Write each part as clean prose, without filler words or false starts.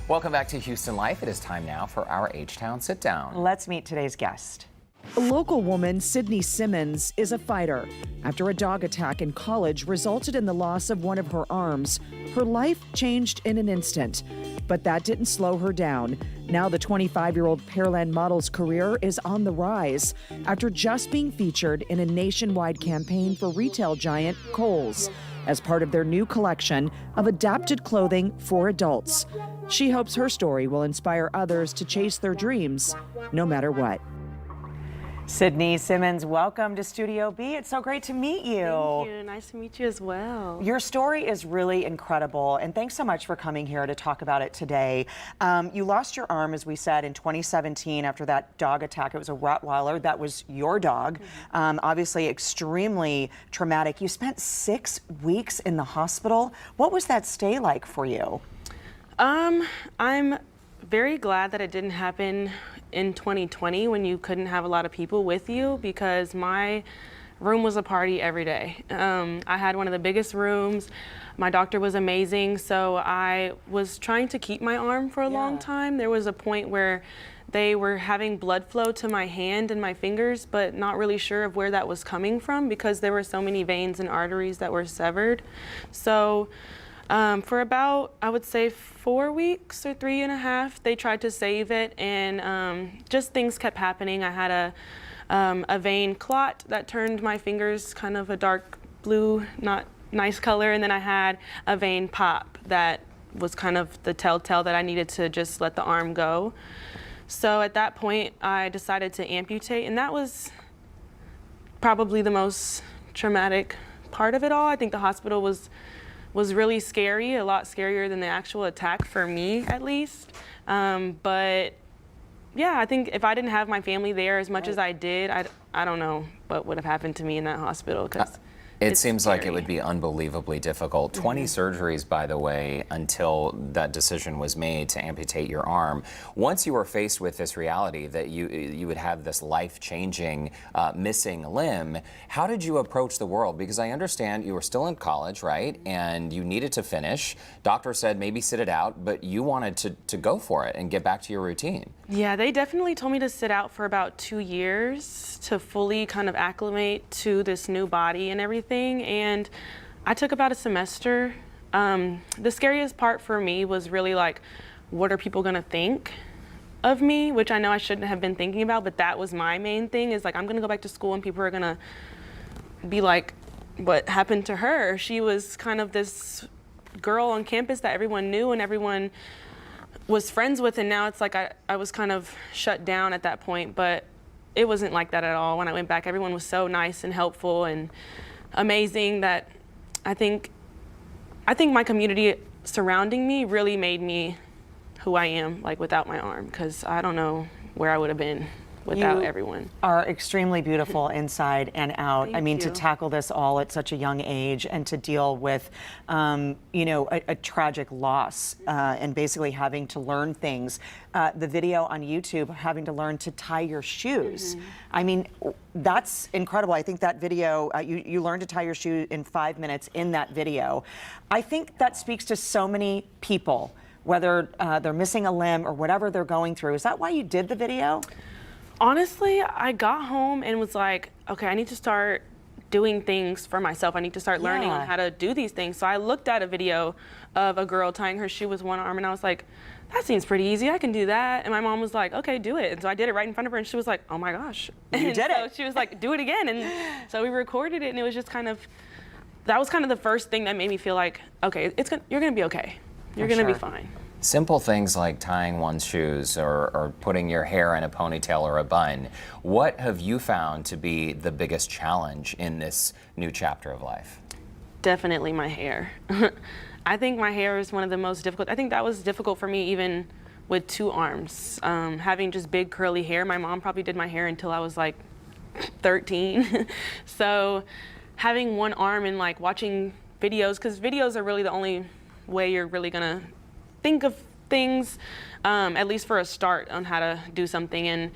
Welcome back to Houston Life. It is time now for our H-Town Sit Down. Let's meet today's guest. A local woman, Cydni Simmons, is a fighter. After a dog attack in college resulted in the loss of one of her arms, her life changed in an instant. But that didn't slow her down. Now the 25-year-old Pearland model's career is on the rise after just being featured in a nationwide campaign for retail giant Kohl's as part of their new collection of adapted clothing for adults. She hopes her story will inspire others to chase their dreams, no matter what. Cydni Simmons, welcome to Studio B. It's so great to meet you. Thank you. Nice to meet you as well. Your story is really incredible, and thanks so much for coming here to talk about it today. You lost your arm, as we said, in 2017 after that dog attack. It was a Rottweiler. That was your dog. Obviously extremely traumatic. You spent 6 weeks in the hospital. What was that stay like for you? I'm very glad that it didn't happen in 2020 when you couldn't have a lot of people with you, because my room was a party every day. I had one of the biggest rooms. My doctor was amazing, so I was trying to keep my arm for a long time. There was a point where they were having blood flow to my hand and my fingers, but not really sure of where that was coming from because there were so many veins and arteries that were severed. So for about, I would say 4 weeks or 3.5, they tried to save it, and just things kept happening. I had a vein clot that turned my fingers kind of a dark blue, not nice color, and then I had a vein pop that was kind of the telltale that I needed to just let the arm go. So at that point, I decided to amputate, and that was probably the most traumatic part of it all. I think the hospital was really scary, a lot scarier than the actual attack for me, at least. But yeah, I think if I didn't have my family there as much as I did, I don't know what would have happened to me in that hospital, because it seems like it would be unbelievably difficult. 20 surgeries, by the way, until that decision was made to amputate your arm. Once you were faced with this reality that you would have this life-changing missing limb, how did you approach the world? Because I understand you were still in college, right? And you needed to finish. Doctor said maybe sit it out, but you wanted to go for it and get back to your routine. Yeah, they definitely told me to sit out for about 2 years to fully kind of acclimate to this new body and everything. And I took about a semester. The scariest part for me was really like, what are people gonna think of me? Which I know I shouldn't have been thinking about, but that was my main thing, is like, I'm gonna go back to school and people are gonna be like, what happened to her? She was kind of this girl on campus that everyone knew and everyone was friends with, and now it's like I was kind of shut down at that point, but it wasn't like that at all. When I went back, everyone was so nice and helpful and amazing that I think my community surrounding me really made me who I am, like without my arm, because I don't know where I would have been without everyone. You are extremely beautiful inside and out. Thank I mean, you. to tackle this all at such a young age and to deal with, you know, a tragic loss and basically having to learn things. The video on YouTube, having to learn to tie your shoes. I mean, that's incredible. I think that video, you learned to tie your shoe in 5 minutes in that video. I think that speaks to so many people, whether they're missing a limb or whatever they're going through. Is that why you did the video? Honestly, I got home and was like, okay, I need to start doing things for myself. I need to start learning on how to do these things. So I looked at a video of a girl tying her shoe with one arm, and I was like, that seems pretty easy. I can do that. And my mom was like, okay, do it. And so I did it right in front of her, and she was like, oh my gosh. You did it. So she was like, do it again. And so we recorded it, and it was just kind of, that was kind of the first thing that made me feel like, okay, you're gonna be okay. You're gonna be fine. Simple things like tying one's shoes or putting your hair in a ponytail or a bun. What have you found to be the biggest challenge in this new chapter of life? Definitely my hair. I think my hair is one of the most difficult. I think that was difficult for me even with 2 arms. Having just big curly hair. My mom probably did my hair until I was like 13. So having one arm and like watching videos, because videos are really the only way you're really gonna think of things, at least for a start on how to do something. And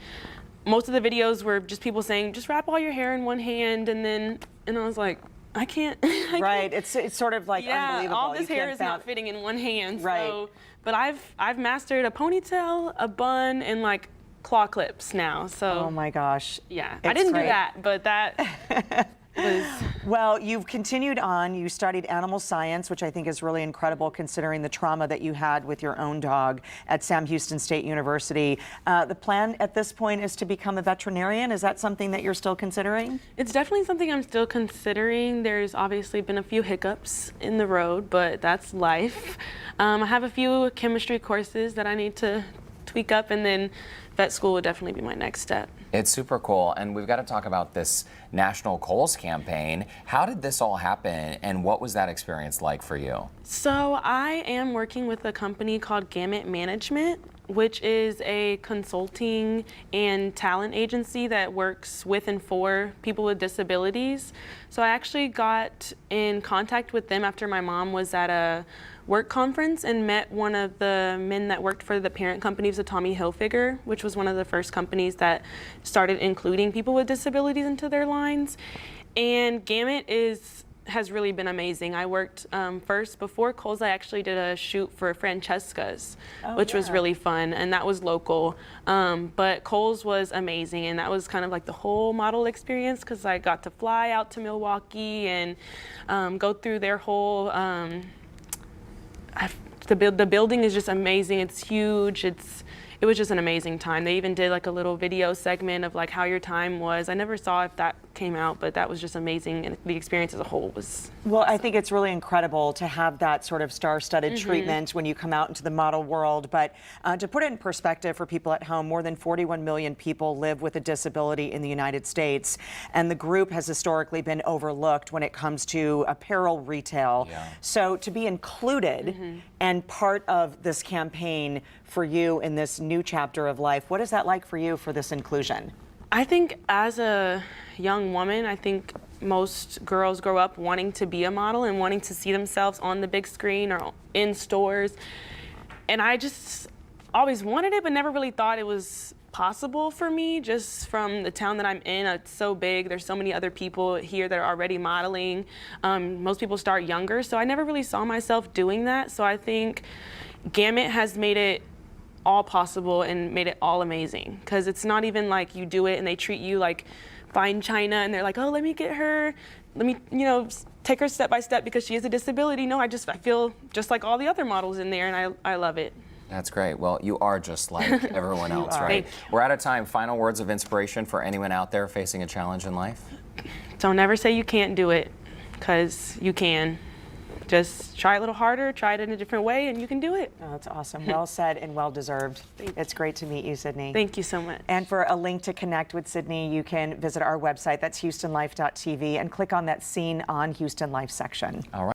most of the videos were just people saying, just wrap all your hair in one hand, and I was like, I can't. Right, it's sort of like Yeah, unbelievable. all this You hair can't is not fathom- fitting in one hand. Right. So, but I've mastered a ponytail, a bun, and like claw clips now. So. Oh my gosh. Yeah, I It's didn't great. do that, but that was. Well, you've continued on. You studied animal science, which I think is really incredible considering the trauma that you had with your own dog at Sam Houston State University. The plan at this point is to become a veterinarian. Is that something that you're still considering? It's definitely something I'm still considering. There's obviously been a few hiccups in the road, but that's life. I have a few chemistry courses that I need to tweak up, and then vet school would definitely be my next step. It's super cool, and we've got to talk about this National Kohl's campaign. How did this all happen, and what was that experience like for you? So I am working with a company called Gamut Management, which is a consulting and talent agency that works with and for people with disabilities. So I actually got in contact with them after my mom was at a work conference and met one of the men that worked for the parent company of Tommy Hilfiger, which was one of the first companies that started including people with disabilities into their lines. And Gamut has really been amazing. I worked first before Kohl's. I actually did a shoot for Francesca's, which was really fun, and that was local. But Kohl's was amazing, and that was kind of like the whole model experience because I got to fly out to Milwaukee and go through their whole. The building is just amazing. It's huge. It was just an amazing time. They even did like a little video segment of like how your time was. I never saw if that came out, but that was just amazing, and the experience as a whole was Well, awesome. I think it's really incredible to have that sort of star-studded treatment when you come out into the model world. But to put it in perspective for people at home, more than 41 million people live with a disability in the United States, and the group has historically been overlooked when it comes to apparel retail. Yeah. So to be included and part of this campaign for you in this new chapter of life, what is that like for you for this inclusion? I think as a young woman, I think most girls grow up wanting to be a model and wanting to see themselves on the big screen or in stores. And I just always wanted it, but never really thought it was possible for me just from the town that I'm in. It's so big. There's so many other people here that are already modeling. Most people start younger, so I never really saw myself doing that. So I think Gamut has made it all possible and made it all amazing, because it's not even like you do it and they treat you like fine china and they're like, oh, let me get her, let me, take her step by step because she has a disability. No, I feel just like all the other models in there, and I love it. That's great. Well, you are just like everyone else, are. right? Thank you. We're out of time. Final words of inspiration for anyone out there facing a challenge in life? Don't ever say you can't do it, because you can. Just try a little harder, try it in a different way, and you can do it. Oh, that's awesome. Well said and well deserved. It's great to meet you, Cydni. Thank you so much. And for a link to connect with Cydni, you can visit our website. That's HoustonLife.tv and click on that Scene on Houston Life section. All right.